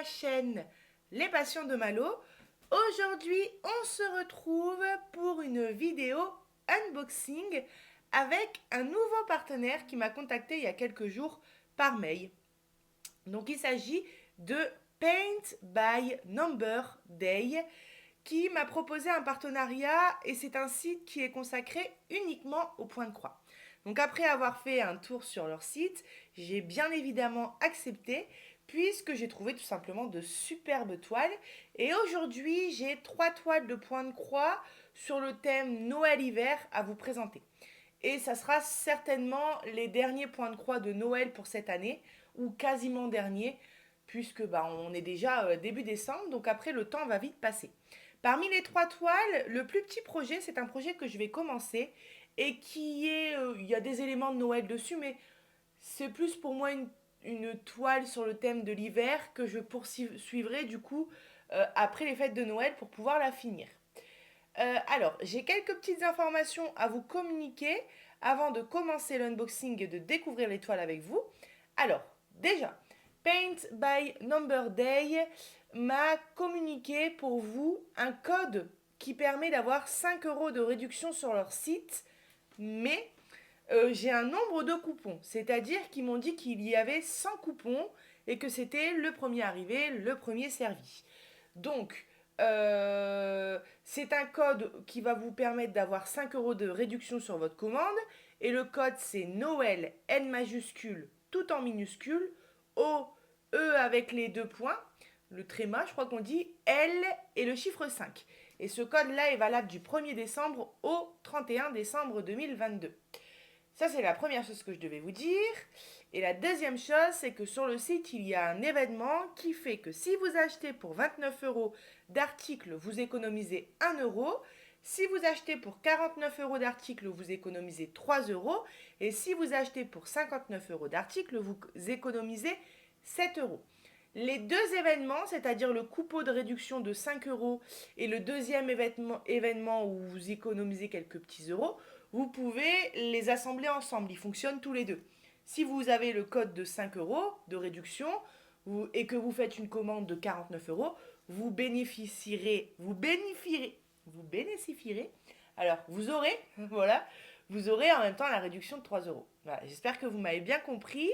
ma chaîne Les Passions de Malo. Aujourd'hui, on se retrouve pour une vidéo unboxing avec un nouveau partenaire qui m'a contacté il y a quelques jours par mail. Donc il s'agit de Paint by Number Day qui m'a proposé un partenariat et c'est un site qui est consacré uniquement au point de croix. Donc après avoir fait un tour sur leur site, j'ai bien évidemment accepté puisque j'ai trouvé tout simplement de superbes toiles. Et aujourd'hui, j'ai 3 toiles de point de croix sur le thème Noël-Hiver à vous présenter. Et ça sera certainement les derniers points de croix de Noël pour cette année, ou quasiment derniers, puisque on est déjà début décembre, donc après le temps va vite passer. Parmi les 3 toiles, le plus petit projet, c'est un projet que je vais commencer et qui est, il y a des éléments de Noël dessus, mais c'est plus pour moi une toile sur le thème de l'hiver que je poursuivrai du coup après les fêtes de Noël pour pouvoir la finir. Alors, j'ai quelques petites informations à vous communiquer avant de commencer l'unboxing et de découvrir les toiles avec vous. Alors, déjà, Paint by Number Day m'a communiqué pour vous un code qui permet d'avoir 5 € de réduction sur leur site, mais j'ai un nombre de coupons, c'est-à-dire qu'ils m'ont dit qu'il y avait 100 coupons et que c'était le premier arrivé, le premier servi. Donc, c'est un code qui va vous permettre d'avoir 5 € de réduction sur votre commande. Et le code, c'est Noël, N majuscule, tout en minuscule, O, E avec les 2 points, le tréma, je crois qu'on dit, L et le chiffre 5. Et ce code-là est valable du 1er décembre au 31 décembre 2022. Ça, c'est la première chose que je devais vous dire. Et la deuxième chose, c'est que sur le site, il y a un événement qui fait que si vous achetez pour 29 € d'articles, vous économisez 1 €. Si vous achetez pour 49 € d'articles, vous économisez 3 €. Et si vous achetez pour 59 € d'articles, vous économisez 7 €. Les deux événements, c'est-à-dire le coupon de réduction de 5 € et le deuxième événement où vous économisez quelques petits euros, vous pouvez les assembler ensemble. Ils fonctionnent tous les deux. Si vous avez le code de 5 € de réduction et que vous faites une commande de 49 €, vous bénéficierez. Alors, vous aurez, voilà, vous aurez en même temps la réduction de 3 €. Voilà, j'espère que vous m'avez bien compris.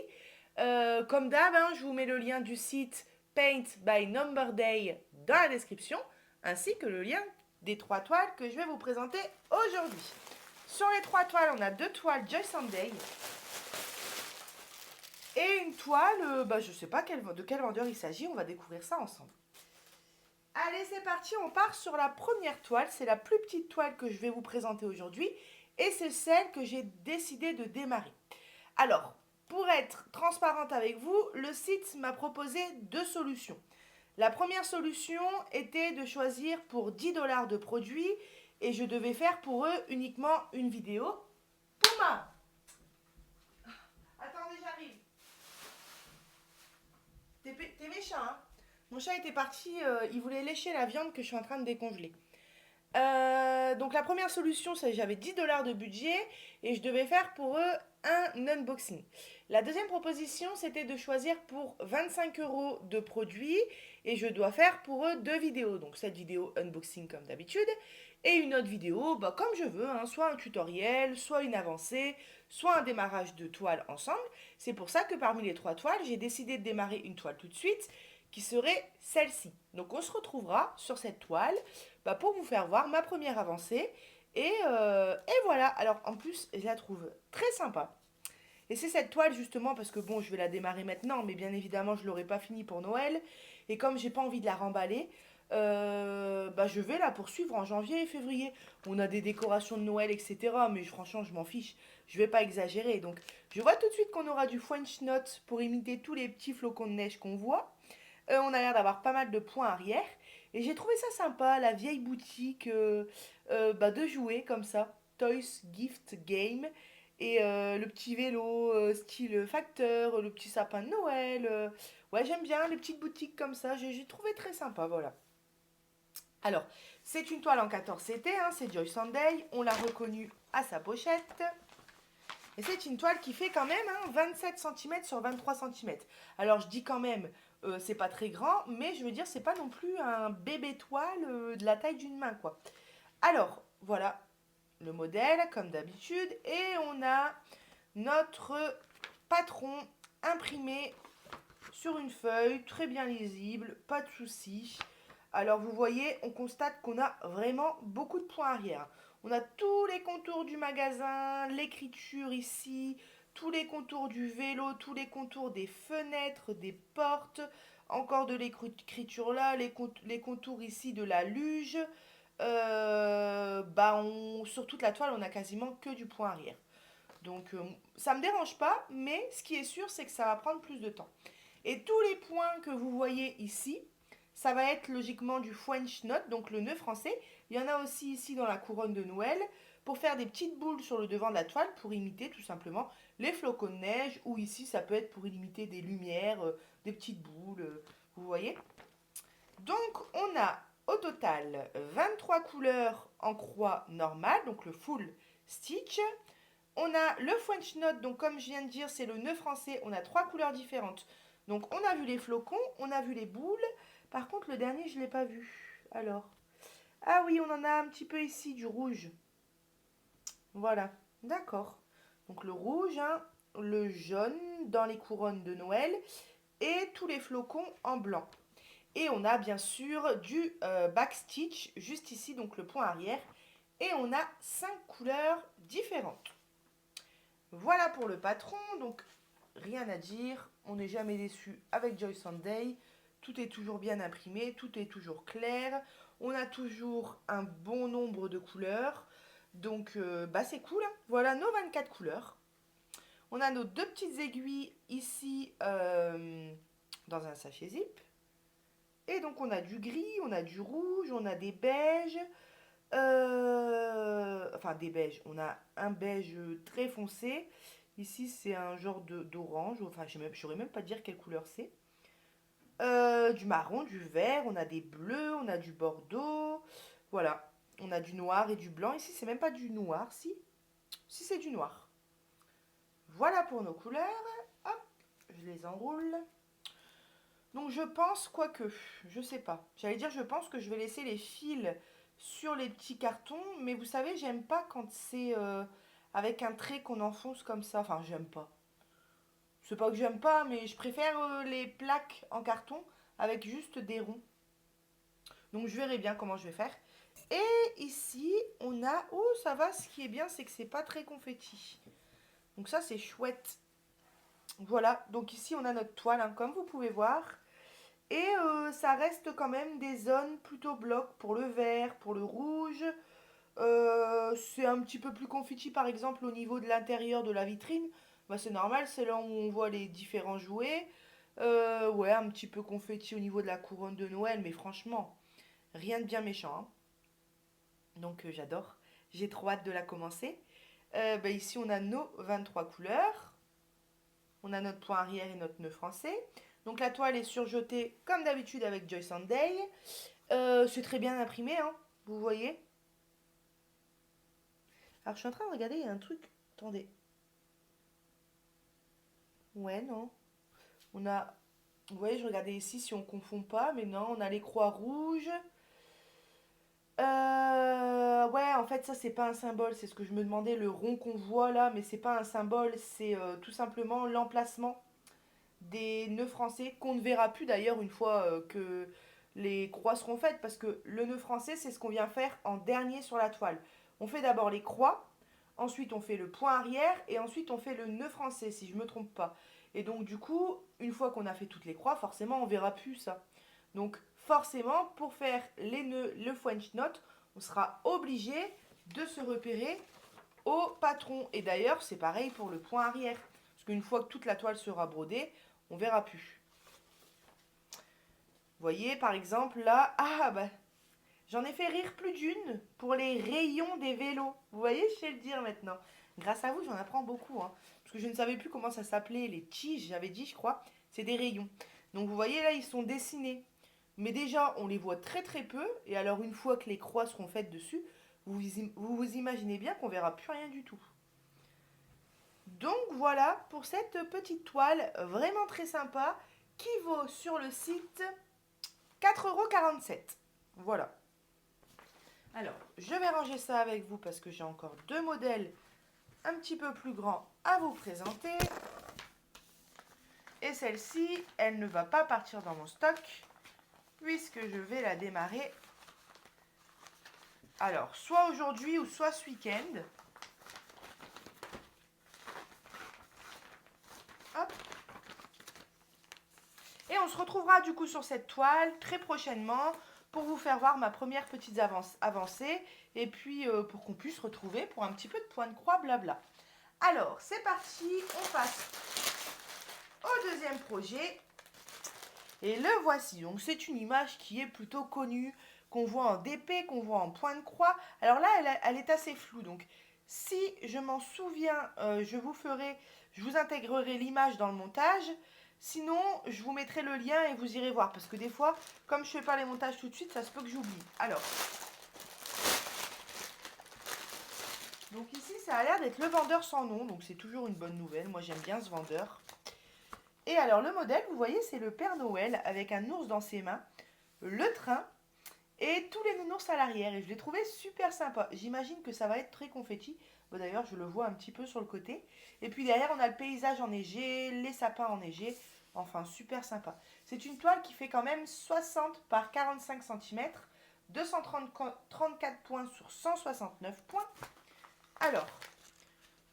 Comme d'hab, je vous mets le lien du site Paint by Number Day dans la description, ainsi que le lien des 3 toiles que je vais vous présenter aujourd'hui. Sur les 3 toiles, on a 2 toiles Joy Sunday et une toile, je ne sais pas de quel vendeur il s'agit, on va découvrir ça ensemble. Allez, c'est parti, on part sur la première toile, c'est la plus petite toile que je vais vous présenter aujourd'hui et c'est celle que j'ai décidé de démarrer. Alors, pour être transparente avec vous, le site m'a proposé 2 solutions. La première solution était de choisir pour 10 $ de produits et je devais faire pour eux uniquement une vidéo. Puma! Attendez, j'arrive. T'es méchant, hein? Mon chat était parti, il voulait lécher la viande que je suis en train de décongeler. Donc la première solution, c'est que j'avais 10 $ de budget et je devais faire pour eux un unboxing. La deuxième proposition, c'était de choisir pour 25 € de produits et je dois faire pour eux 2 vidéos. Donc cette vidéo unboxing comme d'habitude et une autre vidéo comme je veux, soit un tutoriel, soit une avancée, soit un démarrage de toile ensemble. C'est pour ça que parmi les 3 toiles, j'ai décidé de démarrer une toile tout de suite qui serait celle-ci. Donc on se retrouvera sur cette toile pour vous faire voir ma première avancée. Et voilà, alors en plus je la trouve très sympa. Et c'est cette toile justement parce que je vais la démarrer maintenant, mais bien évidemment je ne l'aurai pas finie pour Noël. Et comme j'ai pas envie de la remballer, je vais la poursuivre en janvier et février. On a des décorations de Noël, etc. Mais franchement, je m'en fiche. Je vais pas exagérer. Donc, je vois tout de suite qu'on aura du French Knot pour imiter tous les petits flocons de neige qu'on voit. On a l'air d'avoir pas mal de points arrière. Et j'ai trouvé ça sympa, la vieille boutique de jouets comme ça. Toys Gift Game. Et le petit vélo style facteur, le petit sapin de Noël. Ouais, j'aime bien les petites boutiques comme ça. J'ai trouvé très sympa, voilà. Alors, c'est une toile en 14 CT, c'est Joy Sunday. On l'a reconnue à sa pochette. Et c'est une toile qui fait quand même 27 cm sur 23 cm. Alors je dis quand même, C'est pas très grand, mais je veux dire, c'est pas non plus un bébé toile de la taille d'une main, quoi. Alors, voilà le modèle, comme d'habitude. Et on a notre patron imprimé sur une feuille, très bien lisible, pas de souci. Alors vous voyez, on constate qu'on a vraiment beaucoup de points arrière. On a tous les contours du magasin, l'écriture ici, tous les contours du vélo, tous les contours des fenêtres, des portes, encore de l'écriture là, les contours ici de la luge. Sur toute la toile, on a quasiment que du point arrière. Donc ça me dérange pas, mais ce qui est sûr, c'est que ça va prendre plus de temps. Et tous les points que vous voyez ici, ça va être logiquement du French knot, donc le nœud français. Il y en a aussi ici dans la couronne de Noël, pour faire des petites boules sur le devant de la toile, pour imiter tout simplement les flocons de neige, ou ici ça peut être pour imiter des lumières, des petites boules, vous voyez. Donc on a au total 23 couleurs en croix normale, donc le full stitch. On a le French knot, donc comme je viens de dire, c'est le nœud français. On a 3 couleurs différentes. Donc on a vu les flocons, on a vu les boules. Par contre, le dernier, je ne l'ai pas vu. Alors. Ah oui, on en a un petit peu ici, du rouge. Voilà, d'accord. Donc le rouge, hein, le jaune dans les couronnes de Noël et tous les flocons en blanc. Et on a bien sûr du backstitch juste ici, donc le point arrière. Et on a 5 couleurs différentes. Voilà pour le patron, donc rien à dire, on n'est jamais déçu avec Joy Sunday. Tout est toujours bien imprimé, tout est toujours clair. On a toujours un bon nombre de couleurs. Donc c'est cool, hein. Voilà nos 24 couleurs. On a nos 2 petites aiguilles ici dans un sachet zip. Et donc on a du gris, on a du rouge, on a des beiges. Enfin des beiges. On a un beige très foncé. Ici c'est un genre d'orange. Enfin je ne saurais même pas dire quelle couleur c'est. Du marron, du vert, on a des bleus, on a du bordeaux. Voilà. On a du noir et du blanc. Ici c'est même pas du noir, si. Si c'est du noir. Voilà pour nos couleurs. Hop, je les enroule. Donc je pense, quoique, je sais pas. J'allais dire je pense que je vais laisser les fils sur les petits cartons, mais vous savez, j'aime pas quand c'est avec un trait qu'on enfonce comme ça. Enfin, j'aime pas. C'est pas que j'aime pas, mais je préfère les plaques en carton avec juste des ronds. Donc je verrai bien comment je vais faire. Et ici, on a... Oh, ça va, ce qui est bien, c'est que c'est pas très confetti. Donc ça, c'est chouette. Voilà, donc ici, on a notre toile, hein, comme vous pouvez voir. Et ça reste quand même des zones plutôt blocs pour le vert, pour le rouge. C'est un petit peu plus confetti par exemple au niveau de l'intérieur de la vitrine. Bah, c'est normal, c'est là où on voit les différents jouets. Ouais, un petit peu confetti au niveau de la couronne de Noël, mais franchement, rien de bien méchant, hein. Donc j'adore. J'ai trop hâte de la commencer. Ici, on a nos 23 couleurs. On a notre point arrière et notre nœud français. Donc la toile est surjetée comme d'habitude avec Joy Sunday. C'est très bien imprimé, hein, vous voyez. Alors je suis en train de regarder, il y a un truc. Attendez. Ouais, non. On a. Vous voyez, je regardais ici si on confond pas, mais non, on a les croix rouges. Ouais, en fait, ça, c'est pas un symbole, c'est ce que je me demandais, le rond qu'on voit là, mais c'est pas un symbole, c'est tout simplement l'emplacement des nœuds français qu'on ne verra plus d'ailleurs une fois que les croix seront faites, parce que le nœud français, c'est ce qu'on vient faire en dernier sur la toile. On fait d'abord les croix, ensuite on fait le point arrière, et ensuite on fait le nœud français, si je ne me trompe pas. Et donc du coup, une fois qu'on a fait toutes les croix, forcément on verra plus ça. Donc forcément, pour faire les nœuds, le French knot, on sera obligé de se repérer au patron. Et d'ailleurs, c'est pareil pour le point arrière. Parce qu'une fois que toute la toile sera brodée, on verra plus. Vous voyez, par exemple, là, j'en ai fait rire plus d'une pour les rayons des vélos. Vous voyez, je sais le dire maintenant. Grâce à vous, j'en apprends beaucoup, hein. Parce que je ne savais plus comment ça s'appelait, les tiges, j'avais dit, je crois. C'est des rayons. Donc vous voyez, là, ils sont dessinés. Mais déjà, on les voit très très peu. Et alors, une fois que les croix seront faites dessus, vous imaginez bien qu'on verra plus rien du tout. Donc voilà pour cette petite toile vraiment très sympa qui vaut sur le site 4,47 €. Voilà. Alors, je vais ranger ça avec vous parce que j'ai encore deux modèles un petit peu plus grands à vous présenter. Et celle-ci, elle ne va pas partir dans mon stock puisque je vais la démarrer. Alors, soit aujourd'hui ou soit ce week-end. Hop. Et on se retrouvera du coup sur cette toile très prochainement pour vous faire voir ma première petite avancée et puis pour qu'on puisse retrouver pour un petit peu de point de croix blabla. Alors, c'est parti, on passe au deuxième projet. Et le voici. Donc, c'est une image qui est plutôt connue, qu'on voit en DP, qu'on voit en point de croix. Alors là, elle est assez floue. Donc, si je m'en souviens, je vous intégrerai l'image dans le montage. Sinon, je vous mettrai le lien et vous irez voir. Parce que des fois, comme je ne fais pas les montages tout de suite, ça se peut que j'oublie. Alors, donc ici, ça a l'air d'être le vendeur sans nom. Donc, c'est toujours une bonne nouvelle. Moi, j'aime bien ce vendeur. Et alors, le modèle, vous voyez, c'est le Père Noël avec un ours dans ses mains, le train et tous les nounours à l'arrière. Et je l'ai trouvé super sympa. J'imagine que ça va être très confetti. Bon, d'ailleurs, je le vois un petit peu sur le côté. Et puis derrière, on a le paysage enneigé, les sapins enneigés. Enfin, super sympa. C'est une toile qui fait quand même 60 par 45 cm, 234 points sur 169 points. Alors,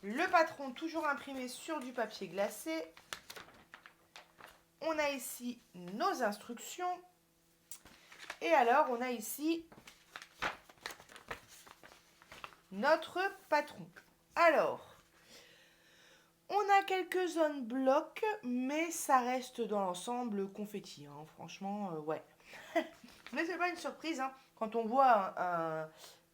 le patron toujours imprimé sur du papier glacé. On a ici nos instructions. Et alors, on a ici notre patron. Alors, on a quelques zones blocs, mais ça reste dans l'ensemble confetti. Hein. Franchement, ouais. Mais c'est pas une surprise. Hein. Quand on voit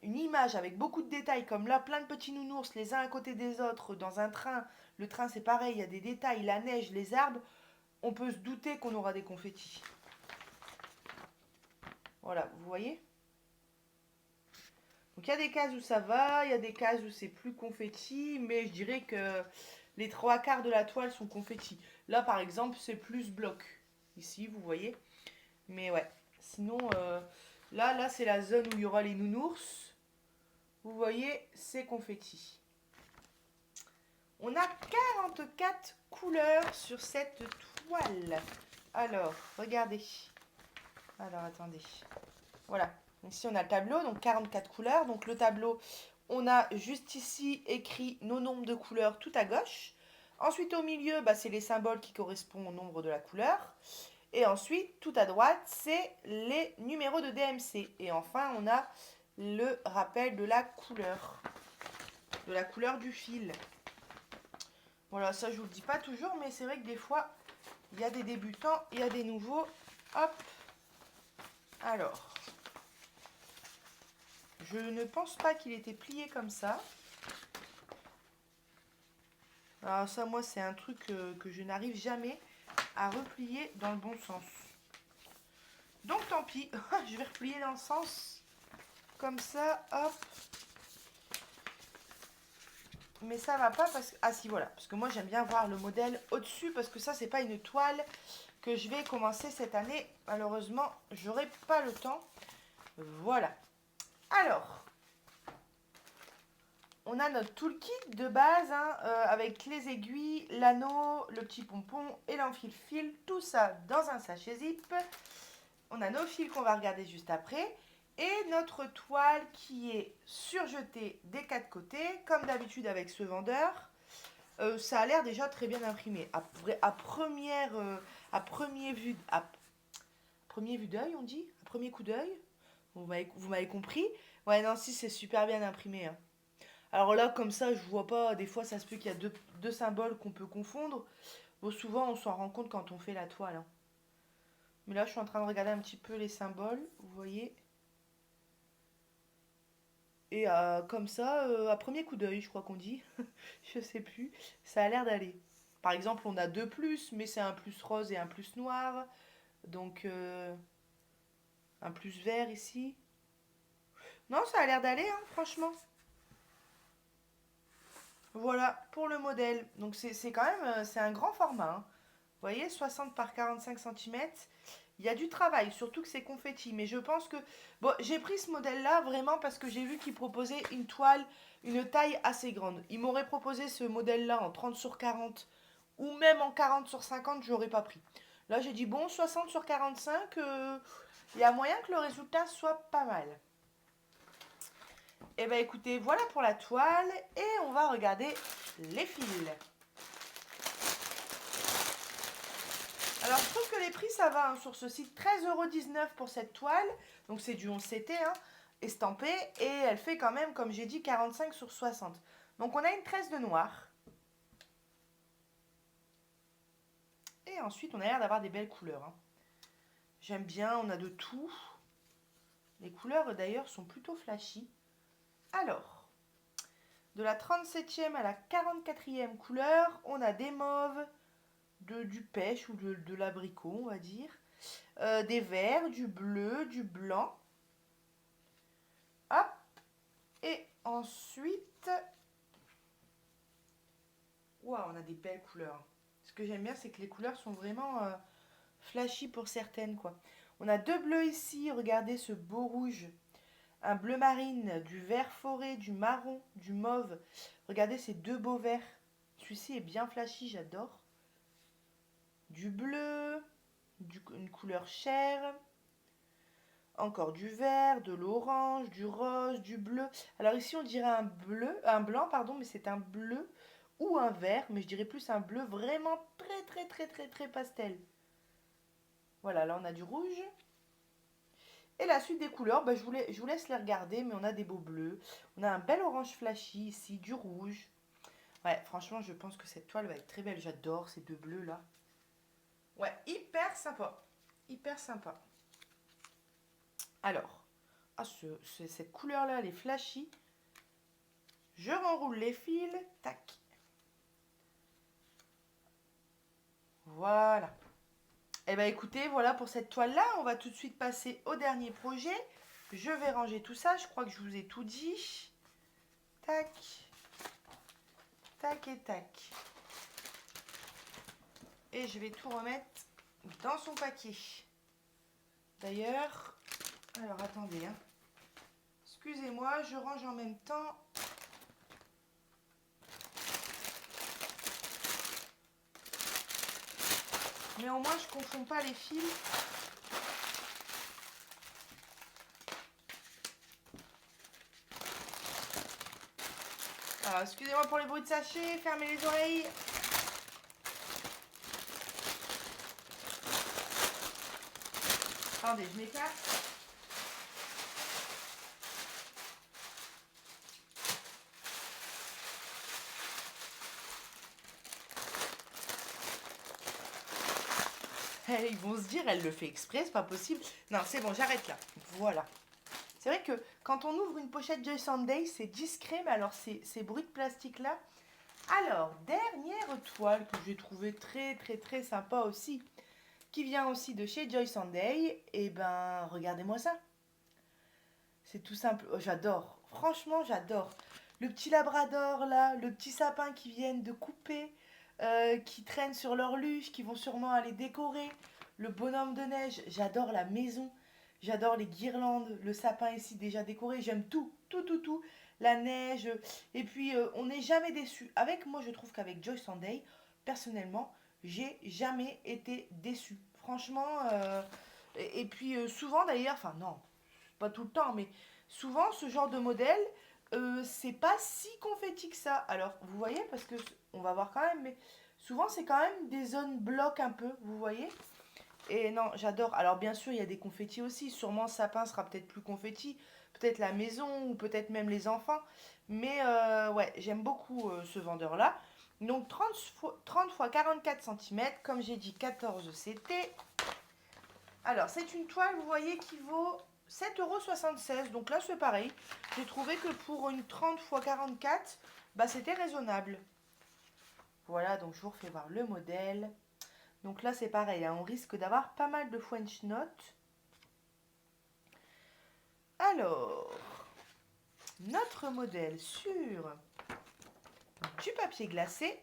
une image avec beaucoup de détails, comme là, plein de petits nounours, les uns à côté des autres, dans un train. Le train, c'est pareil, il y a des détails, la neige, les arbres. On peut se douter qu'on aura des confettis. Voilà, vous voyez? Donc il y a des cases où ça va, il y a des cases où c'est plus confetti, mais je dirais que les trois quarts de la toile sont confetti. Là par exemple c'est plus bloc, ici vous voyez. Mais ouais, sinon là c'est la zone où il y aura les nounours. Vous voyez, c'est confetti. On a 44 couleurs sur cette toile. Alors, regardez. Alors attendez. Voilà. Ici, on a le tableau, donc 44 couleurs. Donc, le tableau, on a juste ici écrit nos nombres de couleurs tout à gauche. Ensuite, au milieu, bah, c'est les symboles qui correspondent au nombre de la couleur. Et ensuite, tout à droite, c'est les numéros de DMC. Et enfin, on a le rappel de la couleur du fil. Voilà, ça, je vous le dis pas toujours, mais c'est vrai que des fois, il y a des débutants, il y a des nouveaux. Hop. Alors. Je ne pense pas qu'il était plié comme ça. Alors ça, moi, c'est un truc que je n'arrive jamais à replier dans le bon sens. Donc tant pis, je vais replier dans le sens comme ça, hop. Mais ça va pas parce que... Ah si, voilà, parce que moi j'aime bien voir le modèle au-dessus parce que ça, c'est pas une toile que je vais commencer cette année. Malheureusement, j'aurai pas le temps. Voilà. Alors, on a notre toolkit de base hein, avec les aiguilles, l'anneau, le petit pompon et l'enfile-fil. Tout ça dans un sachet zip. On a nos fils qu'on va regarder juste après. Et notre toile qui est surjetée des quatre côtés, comme d'habitude avec ce vendeur. Ça a l'air déjà très bien imprimé. À premier vue d'œil, on dit. À premier coup d'œil. Vous m'avez compris. Ouais, non, si, c'est super bien imprimé. Hein. Alors là, comme ça, je vois pas. Des fois, ça se peut qu'il y a deux symboles qu'on peut confondre. Bon, souvent, on s'en rend compte quand on fait la toile. Hein. Mais là, je suis en train de regarder un petit peu les symboles. Vous voyez. Et comme ça, à premier coup d'œil, je crois qu'on dit. Je sais plus. Ça a l'air d'aller. Par exemple, on a deux plus, mais c'est un plus rose et un plus noir. Donc, un plus vert ici. Non, ça a l'air d'aller, hein, franchement. Voilà pour le modèle. Donc c'est quand même c'est un grand format. Hein. voyez, 60 par 45 centimètres. Il y a du travail, surtout que c'est confetti. Mais je pense que... Bon, j'ai pris ce modèle-là vraiment parce que j'ai vu qu'il proposait une toile, une taille assez grande. Il m'aurait proposé ce modèle-là en 30 sur 40 ou même en 40 sur 50, je n'aurais pas pris. Là, j'ai dit, bon, 60 sur 45, il y a moyen que le résultat soit pas mal. Eh bien, écoutez, voilà pour la toile et on va regarder les fils. Alors, je trouve que les prix, ça va hein, sur ce site. 13,19 € pour cette toile. Donc, c'est du 11CT, hein, estampé. Et elle fait quand même, comme j'ai dit, 45 sur 60. Donc, on a une tresse de noir. Et ensuite, on a l'air d'avoir des belles couleurs. Hein. J'aime bien, on a de tout. Les couleurs, d'ailleurs, sont plutôt flashy. Alors, de la 37e à la 44e couleur, on a des mauves, du pêche ou de l'abricot, on va dire. Des verts, du bleu, du blanc. Hop. Et ensuite, waouh, on a des belles couleurs. Ce que j'aime bien, c'est que les couleurs sont vraiment flashy pour certaines, quoi. On a deux bleus ici, regardez ce beau rouge. Un bleu marine, du vert forêt, du marron, du mauve. Regardez ces deux beaux verts. Celui-ci est bien flashy, j'adore. Du bleu, une couleur chair. Encore du vert, de l'orange, du rose, du bleu. Alors ici on dirait un blanc pardon, mais c'est un bleu ou un vert, mais je dirais plus un bleu vraiment très pastel. Voilà, là on a du rouge. Et la suite des couleurs, bah, je vous laisse les regarder, mais on a des beaux bleus. On a un bel orange flashy ici, du rouge. Ouais, franchement, je pense que cette toile va être très belle. J'adore ces deux bleus là. Ouais, hyper sympa. Hyper sympa. Alors, cette couleur là, elle est flashy. Je renroule les fils. Tac. Voilà. Eh bien écoutez, voilà pour cette toile-là. On va tout de suite passer au dernier projet. Je vais ranger tout ça. Je crois que je vous ai tout dit. Tac. Tac et tac. Et je vais tout remettre dans son paquet. D'ailleurs, alors attendez. Hein. Excusez-moi, je range en même temps. Mais au moins, je ne confonds pas les fils. Alors, excusez-moi pour les bruits de sachet, fermez les oreilles. Attendez, je m'écarte. Ils vont se dire, elle le fait exprès, c'est pas possible. Non, c'est bon, j'arrête là. Voilà. C'est vrai que quand on ouvre une pochette Joy Sunday, c'est discret, mais alors ces bruits de plastique là. Alors, dernière toile que j'ai trouvée très sympa aussi, qui vient aussi de chez Joy Sunday. Et ben, regardez-moi ça. C'est tout simple. Oh, j'adore. Franchement, j'adore. Le petit labrador là, le petit sapin qui viennent de couper, qui traînent sur leur luge, qui vont sûrement aller décorer. Le bonhomme de neige, j'adore la maison. J'adore les guirlandes, le sapin ici déjà décoré. J'aime tout. La neige. Et puis, on n'est jamais déçu. Avec moi, je trouve qu'avec Joy Sunday, personnellement, j'ai jamais été déçu. Franchement, et puis souvent d'ailleurs, enfin non, pas tout le temps, mais souvent ce genre de modèle, c'est pas si confetti que ça. Alors, vous voyez, parce que on va voir quand même, mais souvent c'est quand même des zones blocs un peu, vous voyez. Et non, j'adore. Alors, bien sûr, il y a des confettis aussi. Sûrement, sapin sera peut-être plus confetti, peut-être la maison ou peut-être même les enfants. Mais ouais, j'aime beaucoup ce vendeur-là. Donc, 30 x 44 cm, comme j'ai dit, 14 CT. Alors, c'est une toile, vous voyez, qui vaut 7,76 €. Donc là, c'est pareil. J'ai trouvé que pour une 30 x 44, bah, c'était raisonnable. Voilà, donc je vous refais voir le modèle. Donc là, c'est pareil, hein, on risque d'avoir pas mal de French notes. Alors, notre modèle sur du papier glacé.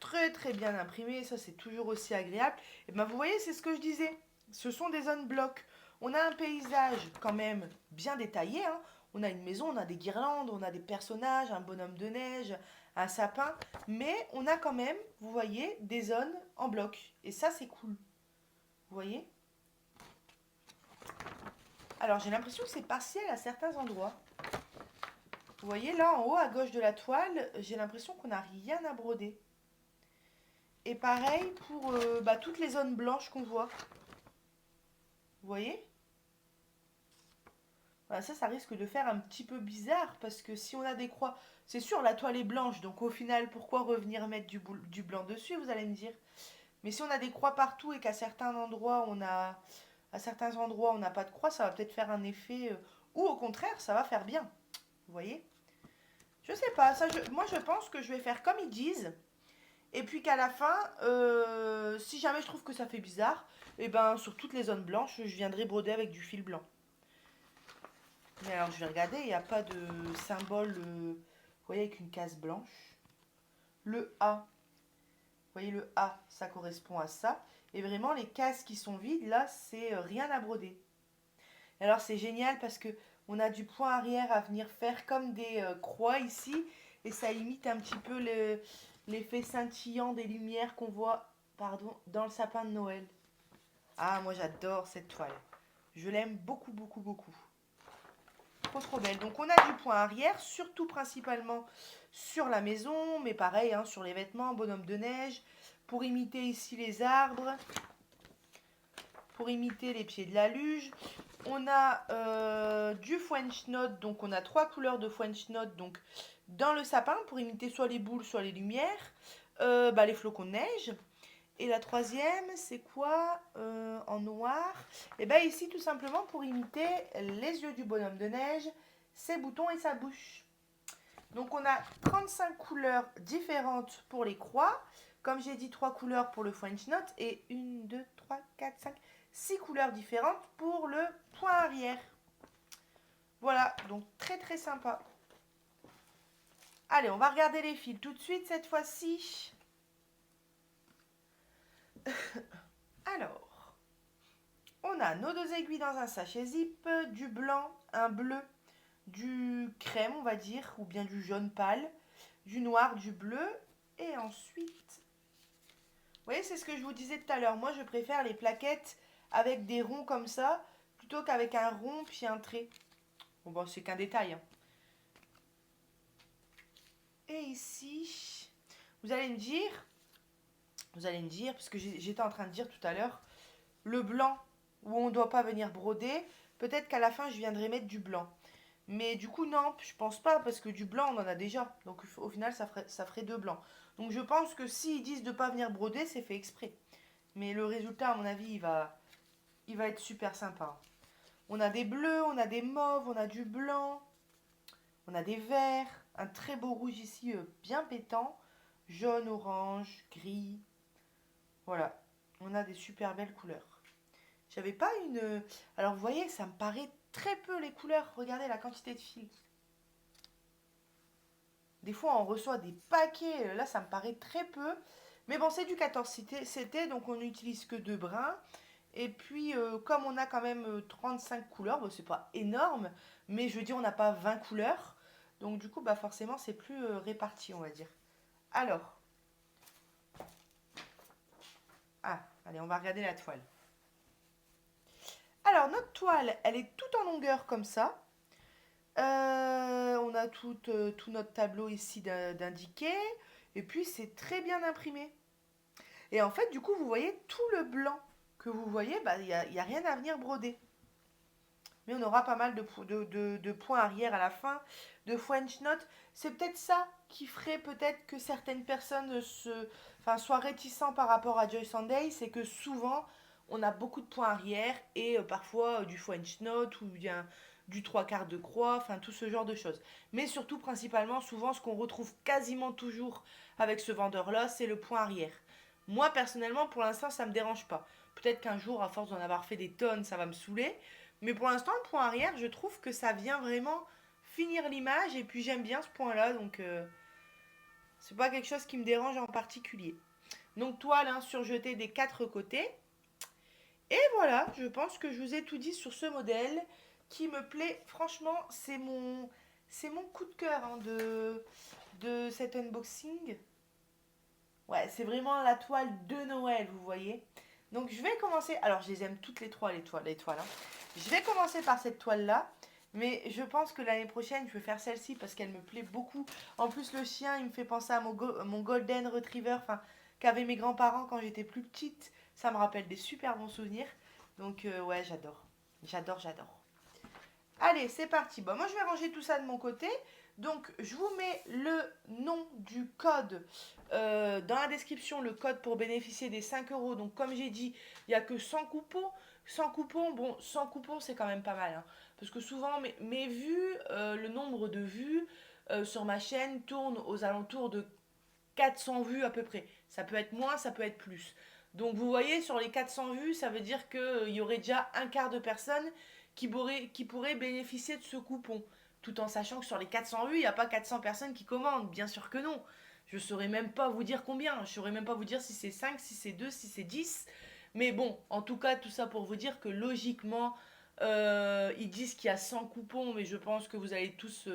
très très bien imprimé, ça c'est toujours aussi agréable. Et ben vous voyez, c'est ce que je disais. Ce sont des zones blocs. On a un paysage quand même bien détaillé, hein. On a une maison, on a des guirlandes, on a des personnages, un bonhomme de neige, un sapin, mais on a quand même, vous voyez, des zones en bloc. Et ça c'est cool. Vous voyez? Alors j'ai l'impression que c'est partiel à certains endroits. Vous voyez là en haut à gauche de la toile, j'ai l'impression qu'on n'a rien à broder. Et pareil pour toutes les zones blanches qu'on voit. Vous voyez? Voilà, ça risque de faire un petit peu bizarre parce que si on a des croix, c'est sûr la toile est blanche, donc au final pourquoi revenir mettre du blanc dessus, vous allez me dire. Mais si on a des croix partout et qu'à certains endroits à certains endroits on n'a pas de croix, ça va peut-être faire un effet ou au contraire ça va faire bien. Vous voyez? Je sais pas, moi je pense que je vais faire comme ils disent. Et puis qu'à la fin, si jamais je trouve que ça fait bizarre, et ben sur toutes les zones blanches, je viendrai broder avec du fil blanc. Mais alors je vais regarder, il n'y a pas de symbole, vous voyez, avec une case blanche. Le A, vous voyez le A, ça correspond à ça. Et vraiment les cases qui sont vides, là, c'est rien à broder. Et alors c'est génial parce que on a du point arrière à venir faire comme des croix ici. Et ça imite un petit peu l'effet scintillant des lumières qu'on voit dans le sapin de Noël. Ah, moi j'adore cette toile. Je l'aime beaucoup, beaucoup, beaucoup. Trop, trop belle. Donc on a du point arrière, surtout principalement sur la maison, mais pareil, hein, sur les vêtements, bonhomme de neige, pour imiter ici les arbres, pour imiter les pieds de la luge. On a du French Note, donc on a 3 couleurs de French Note donc, dans le sapin pour imiter soit les boules, soit les lumières, les flocons de neige. Et la troisième, c'est quoi en noir? Et bien ici, tout simplement pour imiter les yeux du bonhomme de neige, ses boutons et sa bouche. Donc on a 35 couleurs différentes pour les croix. Comme j'ai dit, 3 couleurs pour le French Note et 1, 2, 3, 4, 5, 6 couleurs différentes pour le point arrière. Voilà, donc très très sympa. Allez, on va regarder les fils tout de suite cette fois-ci. Alors, on a nos 2 aiguilles dans un sachet zip, du blanc, un bleu, du crème on va dire, ou bien du jaune pâle, du noir, du bleu, et ensuite, vous voyez c'est ce que je vous disais tout à l'heure, moi je préfère les plaquettes avec des ronds comme ça, plutôt qu'avec un rond puis un trait. Bon, c'est qu'un détail. Hein. Et ici, vous allez me dire, parce que j'étais en train de dire tout à l'heure, le blanc où on ne doit pas venir broder, peut-être qu'à la fin je viendrai mettre du blanc. Mais du coup non, je pense pas parce que du blanc on en a déjà. Donc au final ça ferait 2 blancs. Donc je pense que s'ils disent de ne pas venir broder, c'est fait exprès. Mais le résultat à mon avis il va être super sympa. On a des bleus, on a des mauves, on a du blanc, on a des verts, un très beau rouge ici bien pétant, jaune, orange, gris. Voilà, on a des super belles couleurs. J'avais pas une... Alors vous voyez, ça me paraît très peu les couleurs. Regardez la quantité de fils. Des fois, on reçoit des paquets. Là, ça me paraît très peu. Mais bon, c'est du 14 CT, donc on n'utilise que 2 brins. Et puis, comme on a quand même 35 couleurs, bon, c'est pas énorme. Mais je veux dire, on n'a pas 20 couleurs. Donc du coup, forcément, c'est plus réparti, on va dire. Alors. Ah, allez, on va regarder la toile. Alors, notre toile, elle est toute en longueur comme ça. On a tout notre tableau ici d'indiqué. Et puis, c'est très bien imprimé. Et en fait, du coup, vous voyez tout le blanc que vous voyez, il n'y a rien à venir broder. Mais on aura pas mal de points arrière à la fin, de French Note. C'est peut-être ça qui ferait peut-être que certaines personnes soient réticents par rapport à Joy Sunday. C'est que souvent, on a beaucoup de points arrière et parfois du French Note ou bien du 3/4 de croix, enfin tout ce genre de choses. Mais surtout, principalement, souvent, ce qu'on retrouve quasiment toujours avec ce vendeur-là, c'est le point arrière. Moi, personnellement, pour l'instant, ça ne me dérange pas. Peut-être qu'un jour, à force d'en avoir fait des tonnes, ça va me saouler. Mais pour l'instant, le point arrière, je trouve que ça vient vraiment finir l'image. Et puis, j'aime bien ce point-là. Donc, C'est pas quelque chose qui me dérange en particulier. Donc toile insurjetée des quatre côtés. Et voilà, je pense que je vous ai tout dit sur ce modèle qui me plaît. Franchement, c'est mon coup de cœur de cet unboxing. Ouais, c'est vraiment la toile de Noël, vous voyez. Donc je vais commencer. Alors je les aime toutes les trois, les toiles. Je vais commencer par cette toile-là. Mais je pense que l'année prochaine, je vais faire celle-ci parce qu'elle me plaît beaucoup. En plus, le chien, il me fait penser à mon Golden Retriever, enfin, qu'avaient mes grands-parents quand j'étais plus petite. Ça me rappelle des super bons souvenirs. Donc ouais, j'adore. J'adore, j'adore. Allez, c'est parti. Bon, moi, je vais ranger tout ça de mon côté. Donc, je vous mets le nom du code dans la description, le code pour bénéficier des 5 euros. Donc, comme j'ai dit, il n'y a que 100 coupons. 100 coupons, bon, 100 coupons, c'est quand même pas mal, hein. Parce que souvent, mes vues, le nombre de vues sur ma chaîne tourne aux alentours de 400 vues à peu près. Ça peut être moins, ça peut être plus. Donc vous voyez, sur les 400 vues, ça veut dire qu'il y aurait déjà un quart de personnes qui pourraient bénéficier de ce coupon. Tout en sachant que sur les 400 vues, il n'y a pas 400 personnes qui commandent. Bien sûr que non. Je ne saurais même pas vous dire combien. Je ne saurais même pas vous dire si c'est 5, si c'est 2, si c'est 10. Mais bon, en tout cas, tout ça pour vous dire que logiquement, ils disent qu'il y a 100 coupons, mais je pense que vous allez tous,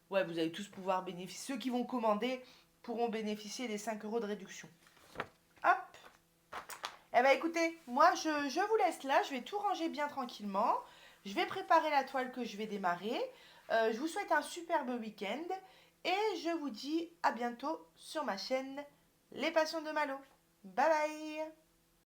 ouais, vous allez tous pouvoir bénéficier. Ceux qui vont commander pourront bénéficier des 5 euros de réduction. Hop. Eh bien écoutez, moi je vous laisse là, je vais tout ranger bien tranquillement. Je vais préparer la toile que je vais démarrer. Je vous souhaite un superbe week-end et je vous dis à bientôt sur ma chaîne Les Passions de Malo. Bye bye.